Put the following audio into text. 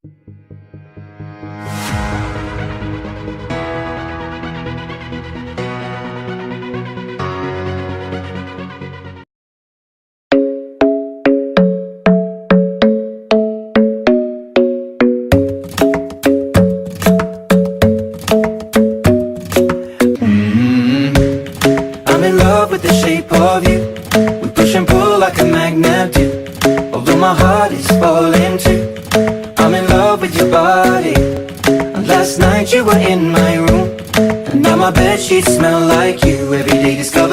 I'm in love with the shape of you. We push and pull like a magnet do. Although my heart is falling too. I'm in love with your body. And last night you were in my room, and now my bedsheets smell like you. Every day discover